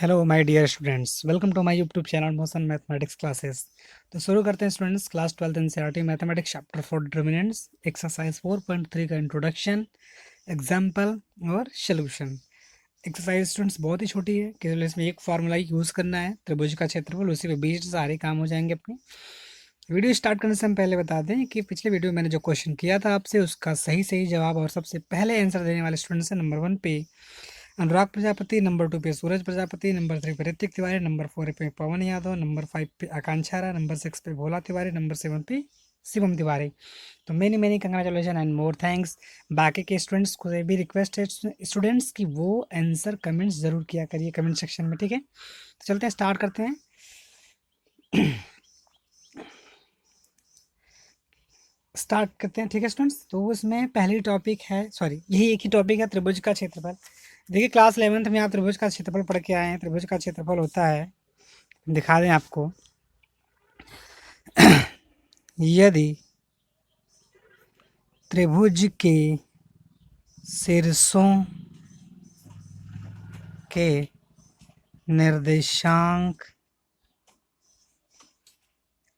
Hello my dear students, welcome to my YouTube channel Motion mathematics classes. तो शुरू करते हैं students, class 12th NCERT mathematics chapter 4 determinants exercise 4.3 का introduction, example और solution. Exercise students बहुत ही छोटी है, केवल इसमें एक फार्मूला यूज़ करना है, त्रिभुज का क्षेत्रफल, उसी पे बीच सारे काम हो जाएंगे अपने। वीडियो स्टार्ट करने से हम पहले बता दें कि पिछले वीडियो में मैंने जो क्वेश्चन किया था आपसे, उसका सही जवाब और सबसे पहले आंसर देने वाले स्टूडेंट्स हैं नंबर 1 पे अनुराग प्रजापति, नंबर 2 पे सूरज प्रजापति, नंबर 3 पे ऋतिक तिवारी, नंबर 4 पे पवन यादव, नंबर 5 पे आकांक्षा राय, नंबर 6 पे भोला तिवारी, नंबर 7 पे शिवम तिवारी। तो many congratulation and more thanks. बाकी के स्टूडेंट्स को भी रिक्वेस्ट है स्टूडेंट्स की वो आंसर कमेंट्स जरूर किया करिए कमेंट सेक्शन में, ठीक है। तो चलते हैं, स्टार्ट करते हैं। स्टार्ट करते हैं, ठीक है स्टूडेंट्स। तो उसमें पहली टॉपिक है, सॉरी यही एक ही टॉपिक है, त्रिभुज का क्षेत्रफल। देखिए क्लास 11th में आप त्रिभुज का क्षेत्रफल पढ़ के आए हैं। त्रिभुज का क्षेत्रफल होता है, दिखा दें आपको, यदि त्रिभुज के शीर्षों के निर्देशांक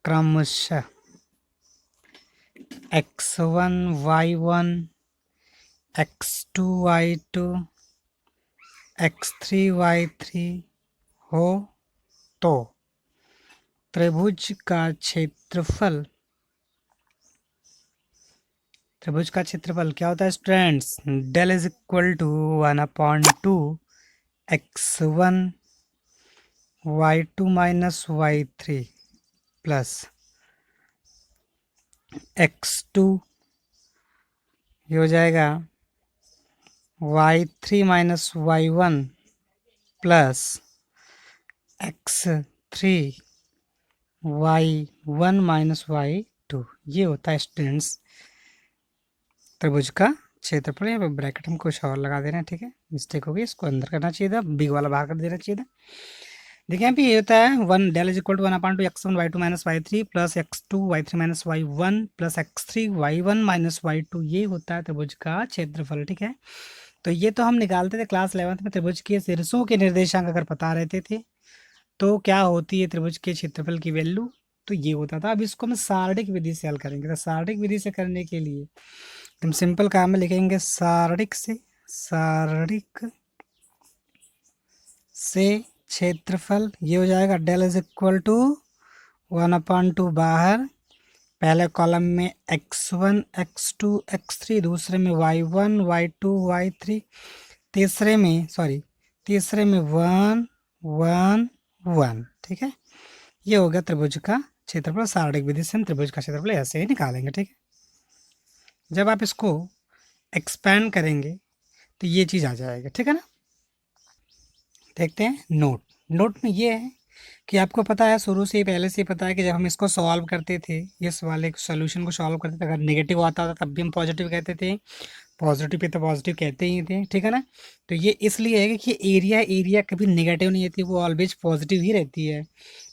क्रमशः x1 y1 x2 y2 x3 y3 हो तो त्रिभुज का क्षेत्रफल क्या होता है students? Del is equal to 1/2 x1 y2 minus y3 plus x2 ये हो जाएगा y3 minus y1 plus x3 y1 minus y2। ये होता है स्टूडेंट्स त्रिभुज का क्षेत्रफल। यहाँ पे ब्रैकेट हम कुछ और लगा दे रहे हैं, ठीक है, मिस्टेक होगी, इसको अंदर करना चाहिए था, बिग वाला बाहर कर देना चाहिए था। देखिए यहाँ पे ये होता है 1 del is equal to 1/2 x1 y2 minus y3 plus x2 y3 minus y1 plus x3 y1 minus y2। ये होता है त्रिभुज का क्षेत्रफल, ठीक है। तो ये तो हम निकालते थे क्लास 11th में। त्रिभुज के शीर्षों के निर्देशांक अगर पता रहते थे तो क्या होती है त्रिभुज के क्षेत्रफल की वैल्यू, तो ये होता था। अब इसको हम सारणिक विधि से हल करेंगे। तो सारणिक विधि से करने के लिए एकदम सिंपल काम में लिखेंगे, सारणिक से क्षेत्रफल ये हो जाएगा डेल इज इक्वल टू 1/2 बाहर, पहले कॉलम में x1 x2 x3, दूसरे में y1 y2 y3, तीसरे में 1 1 1, ठीक है। ये हो गया त्रिभुज का क्षेत्रफल। सारणिक विधि से हम त्रिभुज का क्षेत्रफल ऐसे ही निकालेंगे, ठीक है। जब आप इसको एक्सपैंड करेंगे तो ये चीज़ आ जाएगा, ठीक है ना। देखते हैं नोट में ये है कि आपको पता है, शुरू से ही पहले से ही पता है कि जब हम इसको सॉल्व करते थे, इस वाले सोल्यूशन को सॉल्व करते थे, अगर नेगेटिव आता था तब भी हम पॉजिटिव कहते थे, पॉजिटिव पे तो पॉजिटिव कहते ही थे, ठीक है ना। तो ये इसलिए है कि एरिया कभी नेगेटिव नहीं रहती, वो ऑलवेज पॉजिटिव ही रहती है।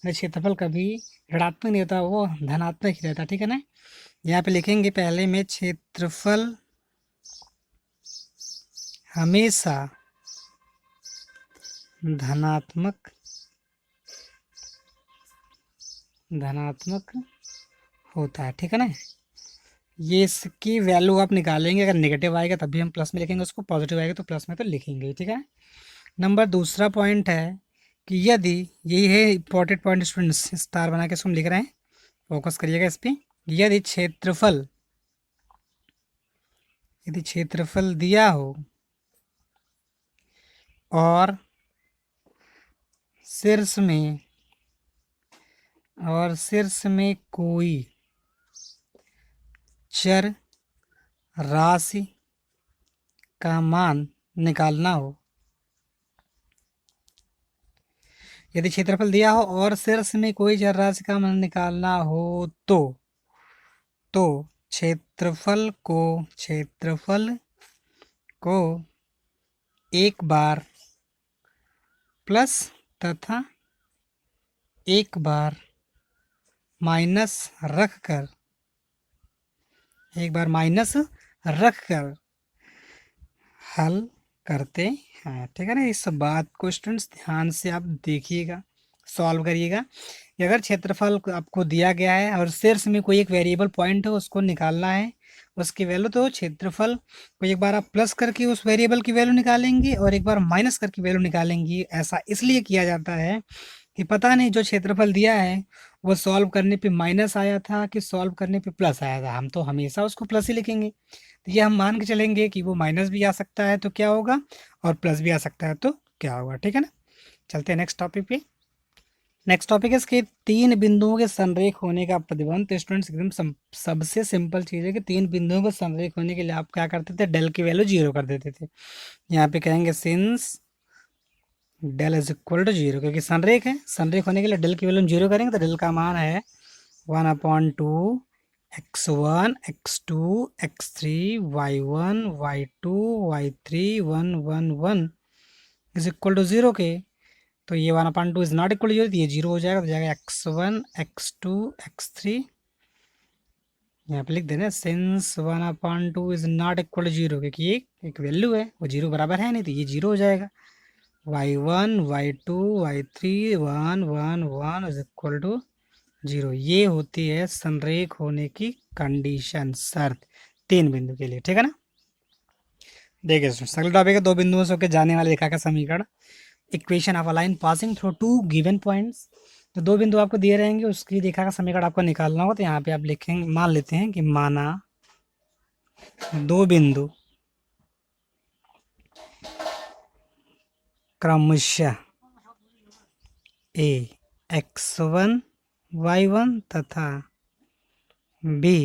क्षेत्रफल कभी ऋणात्मक नहीं होता, वो धनात्मक ही रहता, ठीक है ना। यहाँ पे लिखेंगे पहले में, क्षेत्रफल हमेशा धनात्मक होता है, ठीक है ना। ये इसकी वैल्यू आप निकालेंगे, अगर नेगेटिव आएगा तब भी हम प्लस में लिखेंगे उसको, पॉजिटिव आएगा तो प्लस में तो लिखेंगे, ठीक है। नंबर दूसरा पॉइंट है कि यदि, यही है इंपॉर्टेंट पॉइंट स्टूडेंट्स, स्टार बना के इसको हम लिख रहे हैं, फोकस करिएगा इस पर। यदि क्षेत्रफल दिया हो और शीर्ष में कोई चर राशि का मान निकालना हो, यदि क्षेत्रफल दिया हो और शीर्ष में कोई चर राशि का मान निकालना हो तो क्षेत्रफल को एक बार प्लस तथा एक बार माइनस रखकर हल करते हैं। ठीक है ना, इस बात को स्टूडेंट्स ध्यान से आप देखिएगा, सॉल्व करिएगा कि अगर क्षेत्रफल आपको दिया गया है और शीर्ष में कोई एक वेरिएबल पॉइंट है उसको निकालना है उसकी वैल्यू, तो क्षेत्रफल को एक बार आप प्लस करके उस वेरिएबल की वैल्यू निकालेंगे और एक बार माइनस करके वैल्यू निकालेंगे। ऐसा इसलिए किया जाता है कि पता नहीं जो क्षेत्रफल दिया है वो सॉल्व करने पे माइनस आया था कि सॉल्व करने पे प्लस आया था, हम तो हमेशा उसको प्लस ही लिखेंगे। तो ये हम मान के चलेंगे कि वो माइनस भी आ सकता है तो क्या होगा और प्लस भी आ सकता है तो क्या होगा। ठीक है ना, चलते हैं नेक्स्ट टॉपिक पे। नेक्स्ट टॉपिक है इसके तीन बिंदुओं के संरेख होने का प्रतिबंध। तो स्टूडेंट्स एकदम सबसे सिंपल चीज़ है कि तीन बिंदुओं को संरेख होने के लिए आप क्या करते थे, डेल की वैल्यू जीरो कर देते थे। यहाँ पे कहेंगे since del is equal to zero, क्योंकि संरेख है, संरेख होने के लिए डेल की वैल्यू जीरो करेंगे तो डेल का मान है 1/2 x1 x2 x3 y1 y2 y3 1 1 1 is equal to zero के। तो ये 1/2 is not equal to zero, ये जीरो हो जाएगा, तो जाएगा x1 x2 x3। यहाँ पे लिख देना since 1/2 is not equal to zero, क्योंकि ये एक वैल्यू है वो जीरो बराबर है नहीं, तो ये जीरो हो जाएगा। y1 y2 y3 1 1 1 is equal to zero. ये होती है संरेख होने की कंडीशन, शर्त तीन बिंदु के लिए। ठीक है ना, देखिए अगला टॉपिक है दो बिंदुओं से होकर जाने वाले रेखा का समीकरण। Equation of a line passing through two given points. तो दो बिंदु आपको दिए रहेंगे, उसकी रेखा का समीकरण आपको निकालना होगा। तो यहाँ पे आप लिखेंगे, मान लेते हैं कि माना दो बिंदु क्रमशः ए x1 y1 तथा बी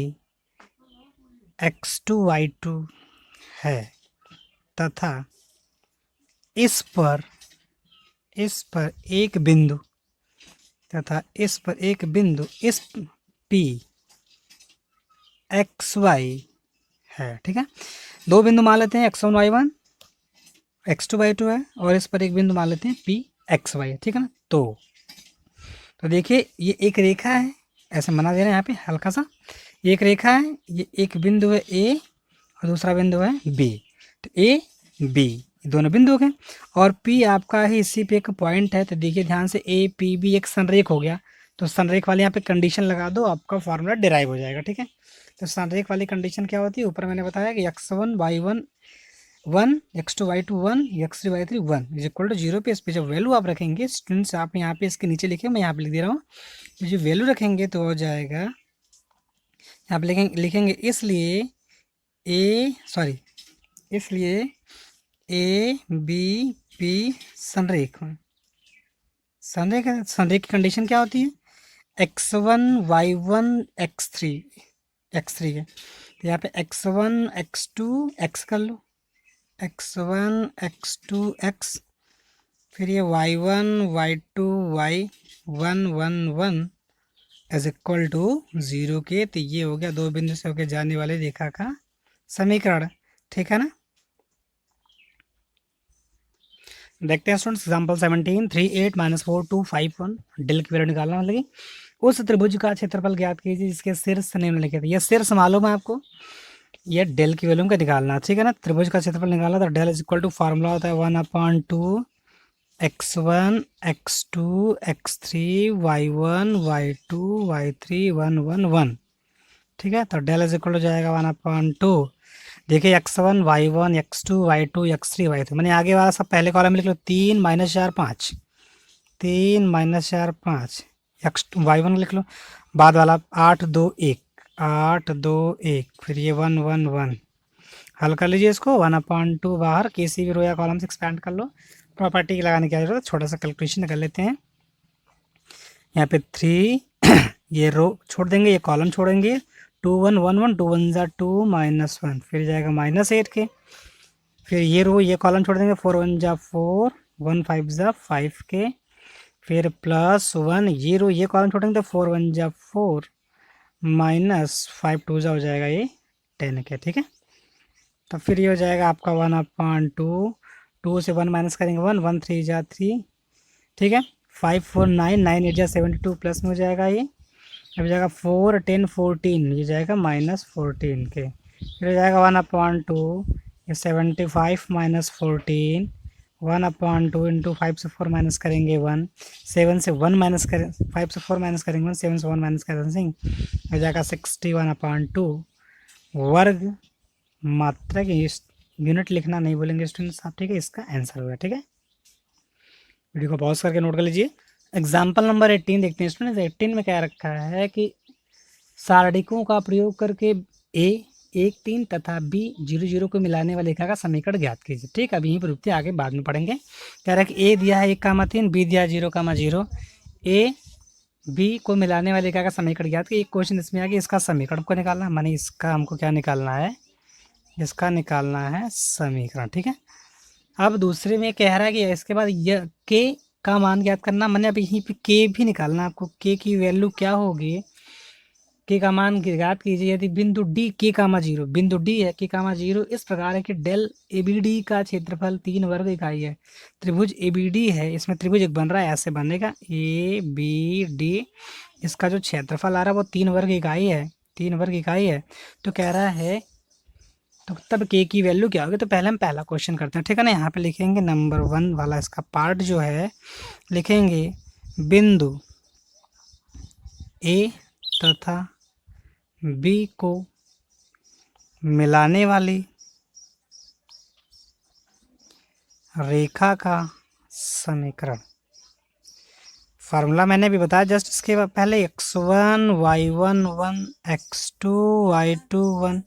x2 y2 है, तथा इस पर एक बिंदु तथा इस पर एक बिंदु इस P XY है। ठीक है, दो बिंदु मान लेते हैं x1 y1 x2 y2 है और इस पर एक बिंदु मान लेते हैं P XY है। ठीक है ना, तो देखिए ये एक रेखा है, ऐसे बना दे रहे हैं यहाँ पे हल्का सा, एक रेखा है, ये एक बिंदु है A और दूसरा बिंदु है B। तो A B दोनों बिंदु हैं और P आपका ही इसी पे एक पॉइंट है। तो देखिए ध्यान से A P B एक संरेख हो गया, तो संरेख वाले यहाँ पे कंडीशन लगा दो, आपका फार्मूला डिराइव हो जाएगा। ठीक है, तो संरेख वाली कंडीशन क्या होती है, ऊपर मैंने बताया कि x1 y1 1 x2 y2 1 x3 y3 1 is equal to zero पे। इस पे जब वैल्यू आप रखेंगे स्टूडेंट्स, आप यहाँ पे इसके नीचे लिखे, मैं यहाँ पे लिख दे रहा हूँ, तो जो वैल्यू रखेंगे तो हो जाएगा, यहाँ पे लिखेंगे इसलिए ए बी पी संरेख की कंडीशन क्या होती है, x1 y1 x3 के, तो यहाँ पे x1 x2 x कर लो, x1 x2 x, फिर ये y1 y2 y1 1 1 is equal to zero के। तो ये हो गया दो बिंदु से होकर जाने वाले रेखा का समीकरण। ठीक है ना, देखते हैं स्टूडेंट्स एग्जाम्पल 17 3 8 -4 2 5 1 डेल की वैल्यू निकालना लगी। उस त्रिभुज का क्षेत्रफल ज्ञात कीजिए जिसके शीर्ष निम्नलिखित। ये शीर्ष मालूम है आपको, ये डेल की वैल्यू का निकालना। ठीक है ना, त्रिभुज का क्षेत्रफल निकालना, तो del is equal to formula होता है 1/2 x1 x2 x3 y1 y2 y3 1 1 1। ठीक है, तो डेल इज इक्वल टू जाएगा 1/2। देखिए x1 y1 x2 y2 x3 y3, मैंने आगे वाला सब पहले कॉलम में लिख लो, 3 - 4 5 3 - 4 5 x y1 लिख लो, बाद वाला 8 2 1 8 2 1, फिर ये 1 1 1 हल कर लीजिए इसको, 1/2 बाहर किसी भी रो या कॉलम से एक्सपेंड कर लो, प्रॉपर्टी लगाने की जरूरत, छोटा सा कैलकुलेशन कर लेते हैं। यहाँ पे 3 ये रो छोड़ देंगे, ये कॉलम छोड़ेंगे, 2 1 1 1 2 1 = 2 -1, फिर जाएगा -8 के, फिर ये रो ये कॉलम छोड़ देंगे, 4 1 = 4 1 5 = 5 के, फिर +1 ये रो ये कॉलम छोड़ेंगे तो 4 1 = 4 -5 2 हो जाएगा ये 10 के। ठीक है, तो फिर ये हो जाएगा आपका 1/2, 2 से 1 माइनस करेंगे 1 1 3 = 3। ठीक है, 5 4 9 9 8 = 72 प्लस में हो जाएगा ये, अब जाएगा 4 10 14, ये जाएगा -14 के, फिर हो जाएगा 1/2 ये 75 माइनस 14, 1/2 इंटू 5 से 4 माइनस करेंगे 1, 7 से 1 माइनस करें, 5 से 4 माइनस करेंगे 1, 7 से 1 माइनस करेंगे हो जाएगा 61/2 वर्ग मात्रा की यूनिट लिखना नहीं बोलेंगे स्टूडेंट्स आप, ठीक है। इसका आंसर होगा, ठीक है। वीडियो को पॉज करके नोट कर लीजिए। एग्जाम्पल नंबर 18 देखते हैं स्टूडेंट्स। 18 में क्या रखा है कि सारणिकों का प्रयोग करके ए 1 3 तथा बी 0 0 को मिलाने वाले रेखा का समीकरण ज्ञात कीजिए, ठीक है। अब यहीं पर रुकते आगे बाद में पढ़ेंगे। कह रहा है कि ए दिया है 1,3, बी दिया है 0,0, ए बी को मिलाने वाले रेखा का समीकरण ज्ञात कीजिए। एक क्वेश्चन इसमें आ गया, इसका समीकरण को निकालना है, माने इसका हमको क्या निकालना है, इसका निकालना है समीकरण, ठीक है। अब दूसरे में कह रहा है कि इसके बाद यह के का मान ज्ञात करना, मैंने अब यहीं पे के भी निकालना आपको। के की वैल्यू क्या होगी, के का मान ज्ञात कीजिए यदि बिंदु डी के कामा 0, बिंदु डी है के कामा 0 इस प्रकार है कि डेल ए बी डी का क्षेत्रफल 3 वर्ग इकाई है। त्रिभुज ए बी डी है, इसमें त्रिभुज एक बन रहा है, ऐसे बनेगा ए बी डी, इसका जो क्षेत्रफल आ रहा है वो 3 वर्ग इकाई है, 3 वर्ग इकाई है। तो कह रहा है तो तब के की वैल्यू क्या होगी। तो पहले हम पहला क्वेश्चन करते हैं, ठीक है ना। यहाँ पे लिखेंगे नंबर 1 वाला इसका पार्ट जो है, लिखेंगे बिंदु ए तथा बी को मिलाने वाली रेखा का समीकरण। फार्मूला मैंने भी बताया जस्ट इसके पहले, x1 y1 1 x2 y2 1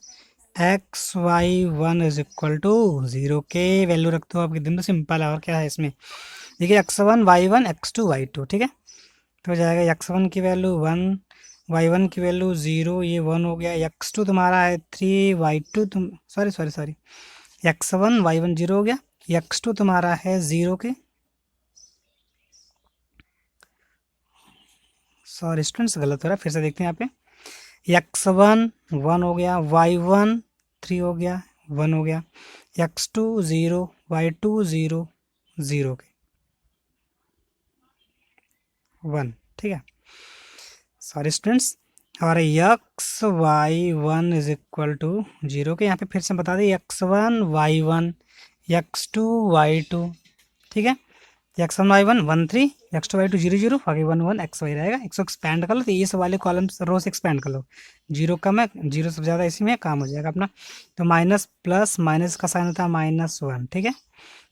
xy1 is equal to 0 के वैल्यू रखते हो आप, एकदम तो सिंपल है। और क्या है इसमें, देखिए x1 y1 x2 y2, ठीक है। तो हो जाएगा x1 की वैल्यू 1, y1 की वैल्यू 0, ये 1 हो गया। x2 तुम्हारा है 3, y2 तुम सॉरी x1 y1 0 हो गया, x2 तुम्हारा है 0 के, सॉरी स्टूडेंट्स गलत हो रहा है, फिर से देखते हैं यहाँ पे। x1 1 हो गया, y1 3 हो गया, 1 हो गया, x2 0, y2 0, 0 के 1, ठीक है। सॉरी स्टूडेंट्स, और xy1 इज इक्वल टू 0 के, यहाँ पे फिर से बता दें x1 y1 x2 y2, ठीक है। x1 y1 1 3, x2 y2 0 0, आगे 1 1 xy रहेगा। इसको एक्सपैंड कर लो तो ये सब वाले कॉलम रो से एक्सपैंड कर लो, 0 कम है 0 सबसे ज़्यादा, इसी में काम हो जाएगा अपना। तो माइनस प्लस माइनस का साइन होता है -1, ठीक है।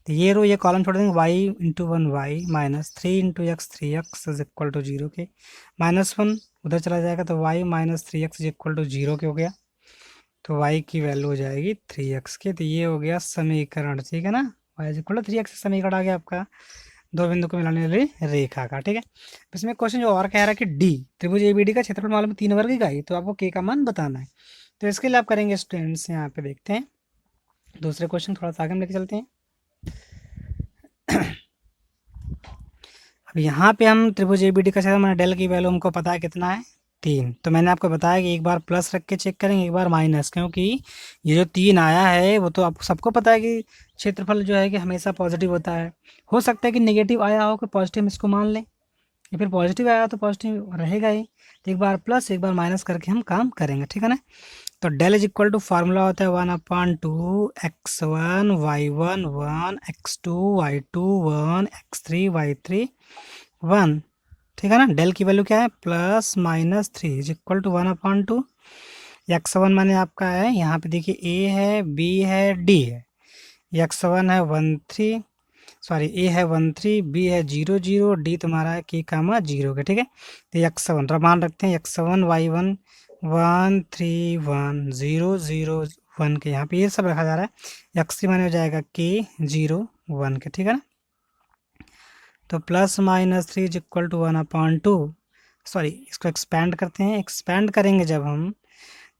तो ये रो ये कॉलम छोड़ देंगे, y into 1 y minus 3 into x 3x is equal to 0 के, -1 उधर चला जाएगा तो y minus 3x is equal to 0 के हो गया। तो y की वैल्यू हो जाएगी 3x के। तो ये हो गया समीकरण, ठीक है ना। y is equal to 3x समीकरण आ गया आपका दो बिंदु को मिलाने वाली रेखा का, ठीक है। इसमें क्वेश्चन जो और कह रहा है कि डी त्रिभुज एबीडी का क्षेत्रफल मालूम 3 वर्ग इकाई, तो आपको के का मान बताना है। तो इसके लिए आप करेंगे स्टूडेंट्स, यहाँ पे देखते हैं दूसरे क्वेश्चन, थोड़ा सा आगे हम लेके चलते हैं। अब यहाँ पे हम त्रिभुज एबीडी का क्षेत्रफल डेल की वैल्यू हमको पता है कितना है 3। तो मैंने आपको बताया कि एक बार प्लस रख के चेक करेंगे, एक बार माइनस, क्योंकि ये जो 3 आया है वो तो आपको सबको पता है कि क्षेत्रफल जो है कि हमेशा पॉजिटिव होता है। हो सकता है कि नेगेटिव आया हो कि पॉजिटिव, इसको मान लें, या फिर पॉजिटिव आया तो पॉजिटिव रहेगा ही। तो एक बार प्लस एक बार माइनस करके हम काम करेंगे, ठीक है ना। तो del is equal to formula होता है 1/2 x1 y1 1 x2 y2 1 x3 y3 1, ठीक है ना। डेल की वैल्यू क्या है, +-3 इज इक्वल टू 1/2। x1 माने आपका है, यहाँ पे देखिए a है, b है, d है। x1 है 1 3, सॉरी a है 1 3, b है 0 0, d तुम्हारा है k कामा 0 के, ठीक है। तो x1 मान रखते हैं, x1 y1 1 3 1 0 0 1 के, यहाँ पे ये सब रखा जा रहा है। x3 माने हो जाएगा k 0 1 के, ठीक है ना। तो +-3 इज इक्वल टू 1/2, सॉरी इसको एक्सपैंड करते हैं। एक्सपैंड करेंगे जब हम,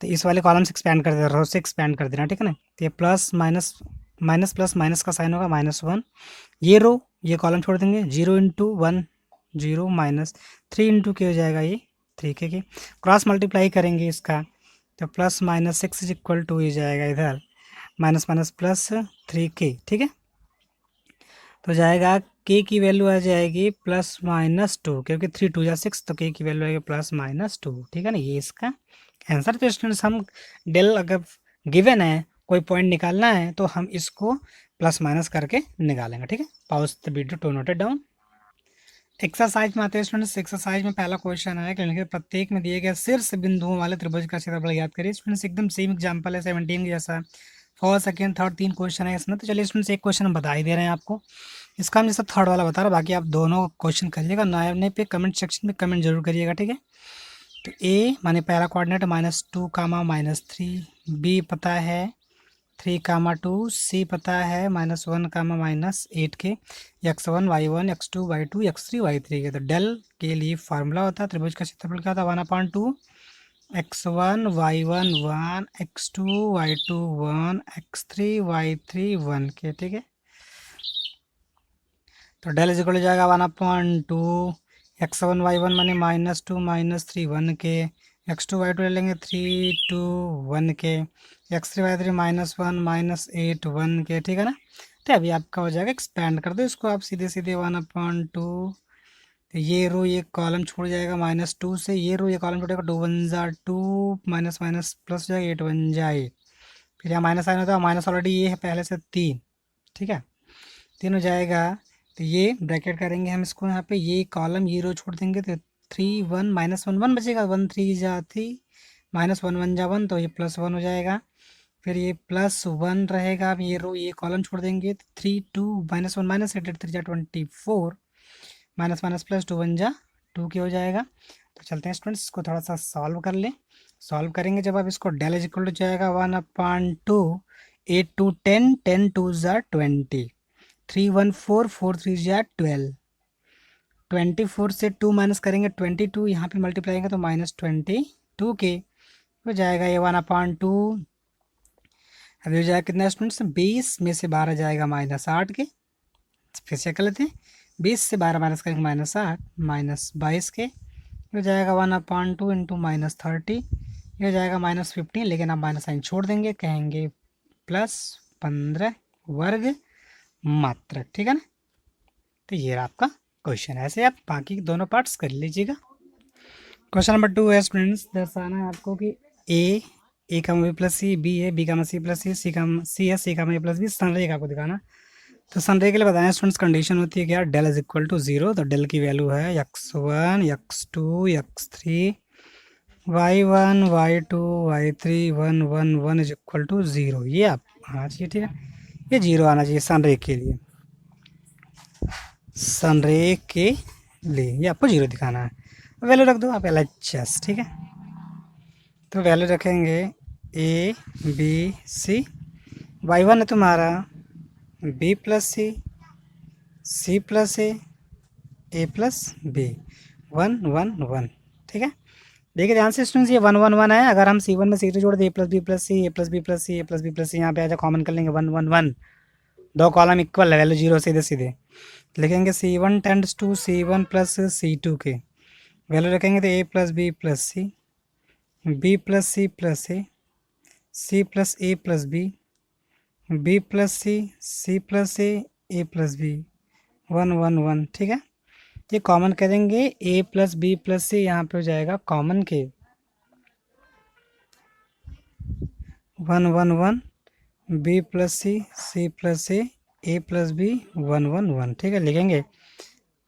तो इस वाले कॉलम से एक्सपैंड कर देना, रो से एक्सपैंड कर देना, ठीक है ना। तो ये plus minus minus plus minus का साइन होगा -1, ये रो ये कॉलम छोड़ देंगे, 0 इंटू 1 0 माइनस 3 इंटू के हो जाएगा ये 3 के क्रॉस मल्टीप्लाई करेंगे इसका, तो +-6 इज इक्वल टू हो जाएगा इधर माइनस माइनस +3k, ठीक है। तो जाएगा k की वैल्यू आ जाएगी +-2, क्योंकि 3 2 6, तो k की वैल्यू आएगी +-2, ठीक है ना। ये इसका आंसर। तो स्टूडेंट्स हम डेल अगर गिवन है कोई पॉइंट निकालना है तो हम इसको प्लस माइनस करके निकालेंगे, ठीक है। Pause the video to note it down. Exercise में आते हैं स्टूडेंट्स। एक्सरसाइज में पहला क्वेश्चन है कि प्रत्येक में दिए गए शीर्ष बिंदुओं वाले त्रिभुज का क्षेत्रफल ज्ञात करिए। स्टूडेंट्स एकदम सेम एग्जांपल है 17 के जैसा। फर्स्ट सेकंड थर्ड 3 क्वेश्चन है इसमें। तो चलिए स्टूडेंट्स एक क्वेश्चन हम बता ही दे रहे हैं आपको, इसका हम जैसा थर्ड वाला बता रहा, बाकी आप दोनों क्वेश्चन करिएगा। नए पे कमेंट सेक्शन में कमेंट जरूर करिएगा, ठीक है। तो ए माने पहला कोऑर्डिनेट -2 कामा -3, बी पता है 3 कामा 2, सी पता है -1 कामा -8 के, x1 y1 x2 y2 x3 y3 के। तो डेल के लिए फार्मूला होता है त्रिभुज का क्षेत्रफल क्या था 1/2 x1 y1 1 x2 y2 1 x3 y3 1 के, ठीक है। तो डेल इज इक्वल हो जाएगा 1/2 x1 y1 माने -2 -3 1 के, x2 y2 ले लेंगे 3 2 1 के, x3 y3 -1 -8 1 के, ठीक है ना। तो अभी आपका हो जाएगा, एक्सपेंड कर दो इसको आप सीधे सीधे 1/2। तो ये रो ये कॉलम छोड़ जाएगा -2 से, ये रो ये कॉलम छोड़ेगा 2 1 जा 2 माइनस माइनस प्लस हो जाएगा 8 1 जा 8। फिर यहाँ माइनस आना था, माइनस ऑलरेडी ये है पहले से 3, ठीक है 3 हो जाएगा। तो ये ब्रैकेट करेंगे हम इसको यहाँ पे, ये कॉलम ये रो छोड़ देंगे तो 3 1 -1 1 बचेगा, 1 3 जा 3 -1 1 जा 1, तो ये +1 हो जाएगा। फिर ये +1 रहेगा, अब ये रो ये कॉलम छोड़ देंगे तो 3 2 -1 -8 3 जा 24, माइनस माइनस प्लस 2 1 जा 2 के हो जाएगा। तो चलते हैं स्टूडेंट्स, इसको थोड़ा सा सॉल्व कर लें। सॉल्व करेंगे जब आप इसको डेल इज इक्वल टू जाएगा 1/2 8 2 10 10 2 जा 20 3 1 4 4 3 जा 12 24 से 2 माइनस करेंगे 22, यहाँ पे मल्टीप्लाई करेंगे तो -22 के हो जाएगा ये 1/2। अभी हो जाएगा कितना स्टूडेंट्स, 20 में से 12 जाएगा -8 के। फिर से कर लेते हैं, 20 से 12 माइनस करेंगे -8 -22 के हो जाएगा 1/2 इंटू -30 ये हो जाएगा -15, लेकिन आप माइनस साइन छोड़ देंगे, कहेंगे +15 वर्ग मात्रक, ठीक है ना। तो ये रहा आपका क्वेश्चन। ऐसे आप बाकी दोनों पार्ट्स कर लीजिएगा। क्वेश्चन नंबर 2 है स्टूडेंट्स, दर्शाना है आपको कि ए का बी प्लस सी, बी है बी का सी प्लस सी, सी है सी का ए प्लस बी, संरेखा आपको दिखाना। तो संरेखा के लिए बताएं स्टूडेंट्स, कंडीशन होती है क्या, डेल इज इक्वल टू 0। तो डेल की वैल्यू है x1 x2 x3 y1 y2 y3 1 1 1 is equal to 0। ये आप आना चाहिए, ठीक है, ये 0 आना चाहिए संरेख के लिए। संरेख के लिए ये आपको 0 दिखाना है। वैल्यू रख दो आप LHS, ठीक है। तो वैल्यू रखेंगे A B C, y1 है तुम्हारा B plus C, C plus A plus B 1 1 1, ठीक है। देखिए ध्यान से स्टूडेंट्स, ये 1 1 1 है। अगर हम C1 में C2 जोड़ दें ए प्लस बी प्लस सी, ए प्लस बी प्लस सी, ए प्लस बी प्लस सी, यहाँ पे आजा कॉमन कर लेंगे 1 1 1, दो कॉलम इक्वल है, वैल्यू 0 सीधे सीधे लिखेंगे। C1 tends to C1 plus C2 के वैल्यू रखेंगे तो A plus B plus C, B plus C plus A, C plus A plus B plus C plus A plus B 1 1 1, ठीक है। ये कॉमन करेंगे A plus B plus C, यहाँ पे हो जाएगा कॉमन के 1 1 1 B plus C plus A plus B 1 1 1, ठीक है। लिखेंगे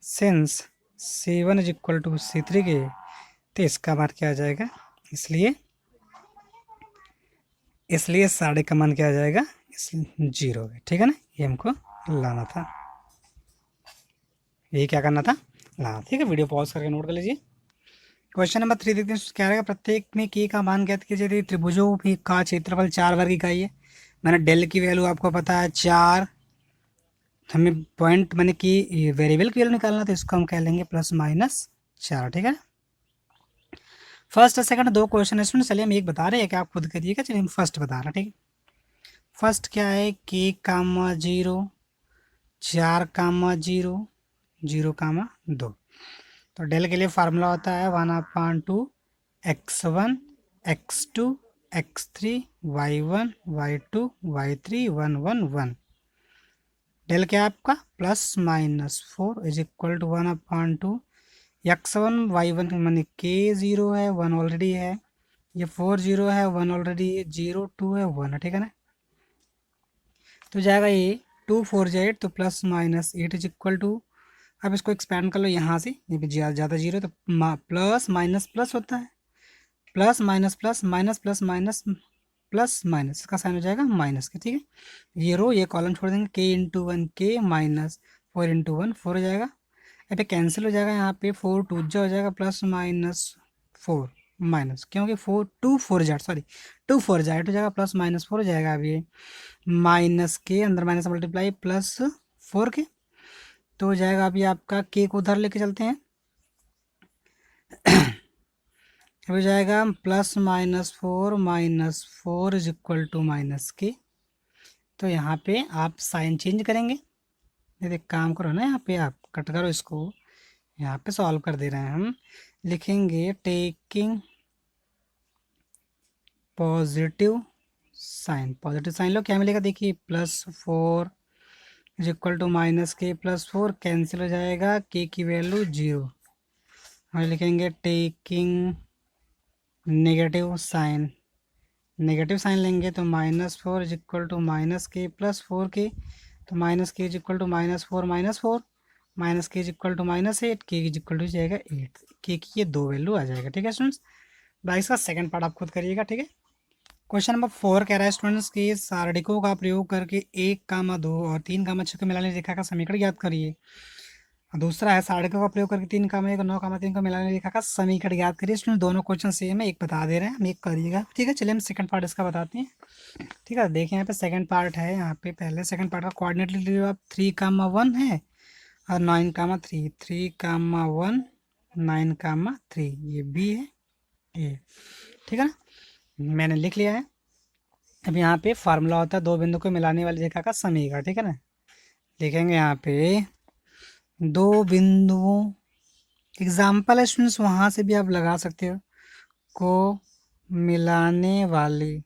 since C1 is equal to C3 के, तो इसका मान क्या आ जाएगा, इसलिए साढ़े का मान क्या आ जाएगा, 0 है, ठीक है ना। ये हमको लाना था, ये क्या करना था, लाना, ठीक है। वीडियो पॉज करके नोट कर लीजिए। क्वेश्चन नंबर 3 देखते हैं, क्या रहेगा, प्रत्येक में के का मान ज्ञात कीजिए। यदि त्रिभुजों भी का क्षेत्रफल 4 वर्ग इकाई है, मैंने डेल की वैल्यू आपको पता है 4, हमें पॉइंट मैंने की वेरिएबल की वैल्यू निकालना, तो इसको हम कह लेंगे +/4, ठीक है। फर्स्ट और सेकंड दो क्वेश्चन है स्टूडेंट, चलिए हम एक बता रहे हैं, क्या आप खुद करिएगा, चलिए हम फर्स्ट बता रहे हैं, ठीक है। फर्स्ट क्या है, के कामा 0 4 कामा 0 0 कामा 2। तो डेल के लिए फार्मूला होता है 1/2 x1 x2 x3 y1 y2 y3 1 1 1। Del क्या है आपका +/4 is equal to 1/2 x1 y1 माने के 0 है 1 ऑलरेडी है, ये 4 0 है 1 ऑलरेडी है, 0 2 है 1 है, ठीक है ना। तो जाएगा ये 2 4 8 तो plus minus 8 is equal to, अब इसको एक्सपेंड कर लो यहाँ से, ये भी ज़्यादा जीरो तो प्लस माइनस प्लस होता है, plus minus plus minus plus minus plus minus, इसका साइन हो जाएगा माइनस के, ठीक है। ये रो ये कॉलम छोड़ देंगे, के इंटू वन के माइनस 4 इंटू वन 4 हो जाएगा, यहाँ पे कैंसिल हो जाएगा, यहाँ पे 4 2 जा हो जाएगा प्लस माइनस 4 माइनस, क्योंकि 4 2 4 जा सॉरी 2 4 जा 8 हो जाएगा प्लस माइनस 4 हो जाएगा। अब ये माइनस के अंदर माइनस मल्टीप्लाई प्लस 4 के, तो हो जाएगा अभी आपका के को उधर लेके चलते हैं हो जाएगा plus minus four is equal to minus k. तो यहाँ पे आप साइन चेंज करेंगे, ये काम करो ना, यहाँ पे आप कट करो इसको, यहाँ पे सॉल्व कर दे रहे हैं हम, लिखेंगे टेकिंग पॉजिटिव साइन लो, क्या मिलेगा देखिए plus 4 is equal to minus k plus 4 cancel हो जाएगा, के की वैल्यू 0, हम लिखेंगे टेकिंग नेगेटिव साइन लेंगे तो -4 is equal to minus k plus 4 के, तो माइनस के इज इक्वल टू -4 माइनस के इज इक्वल टू -8, के इज इक्वल टू जाएगा 8, के की ये दो वैल्यू आ जाएगा, ठीक है स्टूडेंट्स। बाईस का सेकंड पार्ट आप खुद करिएगा, ठीक है। क्वेश्चन नंबर 4 कह रहा है स्टूडेंट्स की सारणिकों का प्रयोग करके 1, 2 और 3, 6 के मिलाने रेखा का समीकरण ज्ञात करिए। दूसरा है सारणिकों का प्रयोग करके 3, 1 और 9, 3 को मिलाने रेखा का समीकरण ज्ञात करिए। स्टूडेंट दोनों क्वेश्चन सेम है, एक बता दे रहे हैं, हम एक करिएगा, ठीक है। चलिए हम सेकंड पार्ट इसका बताते हैं, ठीक है। देखिए यहाँ पे सेकंड पार्ट है, यहाँ पे पहले सेकंड पार्ट का कोऑर्डिनेट लिख लीजिए आप, 3, 1 है और 9, 3, 3, 1 9, 3 ये बी है ए, ठीक है ना, मैंने लिख लिया है। अब यहाँ पे फार्मूला होता है दो बिंदु को मिलाने वाली रेखा का समीकरण, ठीक है ना। लिखेंगे यहाँ पे दो बिंदुओं, एग्जाम्पल है स्टूडेंट्स, वहाँ से भी आप लगा सकते हो, को मिलाने वाली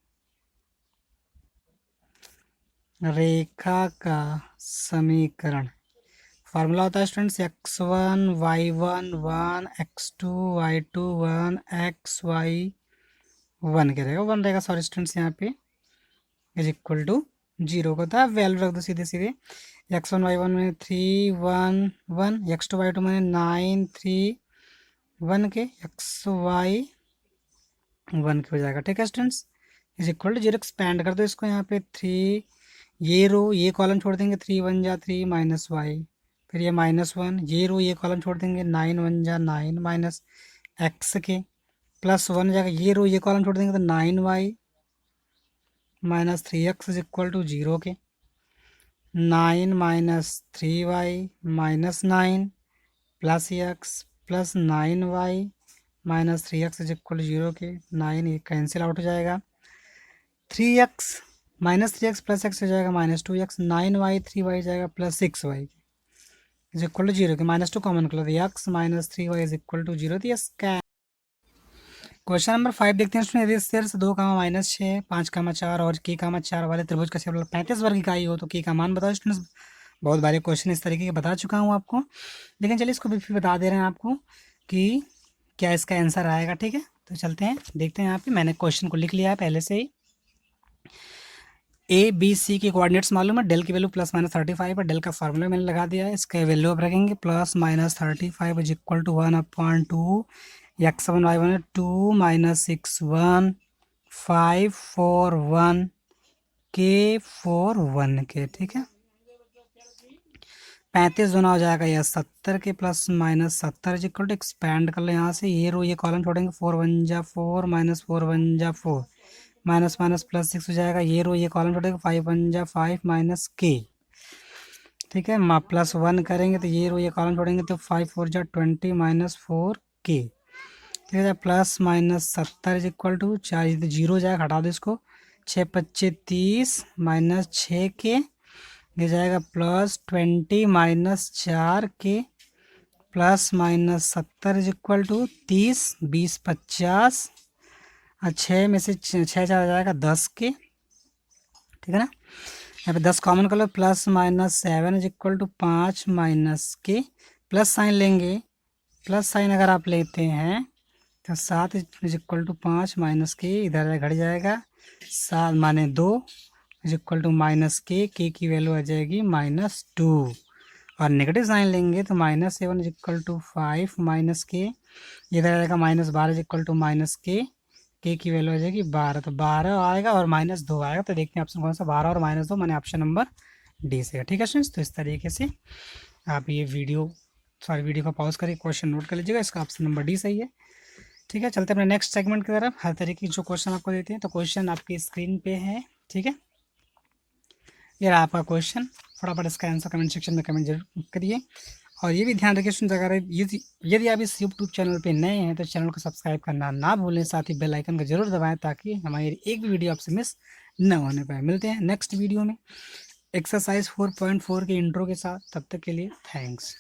रेखा का समीकरण, फार्मूला होता है students x1 y1 1 x2 y2 1 x y 1 क्या रहेगा 1 रहेगा, सॉरी स्टूडेंट्स यहाँ पे इज इक्वल टू 0 को था, वैल्यू रख दो सीधे सीधे, x1 y1 में 3 1 1, x2 y2 में 9 3 1 के, x y 1 के हो जाएगा, ठीक है students, is equal to 0, expand कर दो इसको, यहाँ पे 3 ये रो ये कॉलम छोड़ देंगे, 3 1 जा 3 माइनस वाई, फिर ये -1 ये रो ये कॉलम छोड़ देंगे, 9 1 जा 9 माइनस एक्स के, प्लस 1 जाएगा, ये रो ये कॉलम छोड़ देंगे तो 9y -3x is equal to 0 के, 9 -3y -9 plus x plus 9y -3x is equal to 0 के, 9 ये कैंसिल आउट हो जाएगा, 3x -3x प्लस x हो जाएगा -2x, 9y 3y जाएगा plus 6y is equal to 0 के, -2 कॉमन कर लो, x -3y is equal to 0 तो यस क्या। क्वेश्चन नंबर 5 देखते हैं स्टूडेंट, यदि शीर्ष 2, -6 5, 4 और k, 4 वाले त्रिभुज का क्षेत्रफल 35 वर्ग इकाई हो तो k का मान बताओ। स्टूडेंट्स बहुत बारे क्वेश्चन इस तरीके के बता चुका हूँ आपको, लेकिन चलिए इसको भी फिर बता दे रहे हैं आपको कि क्या इसका आंसर आएगा, ठीक है। तो चलते हैं देखते हैं, यहाँ पे मैंने क्वेश्चन को लिख लिया है पहले से ही, ए बी सी के कोऑर्डिनेट्स मालूम है, डेल की वैल्यू +-35 है, डेल का फार्मूला मैंने लगा दिया है, इसके वैल्यू आप रखेंगे +-35 is equal to 1/2 x1 y1 2 -6 1 5 4 1 के 4 1 के, ठीक है। 35 गुना हो जाएगा यह 70 के, +-70 इज इक्वल टू, एक्सपैंड कर लो यहाँ से, ये रो ये कॉलम छोड़ेंगे, 4 1 जा 4 -4 1 जा 4 माइनस माइनस +6 हो जाएगा, ये रो ये कॉलम छोड़ेगा, 5 1 जा 5 माइनस के, ठीक है, +1 करेंगे तो ये रो ये कॉलम छोड़ेंगे तो 5 4 जा 20 -4 के, ठीक है, +-70 इज इक्वल टू 4 0 जाएगा, हटा दो इसको, 6 25 30 -6 के, ये जाएगा +20 -4 के, +-70 इज इक्वल टू 30 20 50 और 6 में से 6 4 आ जाएगा 10 के, ठीक है ना। यहाँ पे 10 कॉमन कर लो, +-7 is equal to 5 minus k, plus sign लेंगे, प्लस साइन अगर आप लेते हैं तो 7 इज इक्वल टू 5 माइनस के, इधर घट जाएगा 7 माने 2 इज इक्वल टू माइनस के की वैल्यू आ जाएगी -2, और नेगेटिव साइन लेंगे तो -7 इज इक्वल टू 5 माइनस के, इधर आएगा -12 इज इक्वल टू माइनस के की वैल्यू आ जाएगी 12, तो 12 आएगा और -2 आएगा। तो देखते हैं ऑप्शन कौन सा, 12 और -2, मैंने ऑप्शन नंबर डी से। ठीक है स्टूडेंट्स, तो इस तरीके से आप ये वीडियो को पॉज करके क्वेश्चन नोट कर लीजिएगा, इसका ऑप्शन नंबर डी सही है। ठीक है, चलते हैं अपने नेक्स्ट सेगमेंट की तरफ। हर तरीके के जो क्वेश्चन आपको देते हैं, तो क्वेश्चन आपकी स्क्रीन पे है। ठीक है, ये रहा आपका क्वेश्चन, फटाफट इसका आंसर कमेंट सेक्शन में कमेंट जरूर करिए। और ये भी ध्यान रखिए स्टूडेंट्स, अगर यदि आप इस यूट्यूब चैनल पे नए हैं तो चैनल को सब्सक्राइब करना ना भूलें, साथ ही बेल आइकन को जरूर दबाएं ताकि हमारी एक भी वीडियो आपसे मिस न होने पाए। मिलते हैं नेक्स्ट वीडियो में एक्सरसाइज 4.4 के इंट्रो के साथ, तब तक के लिए थैंक्स।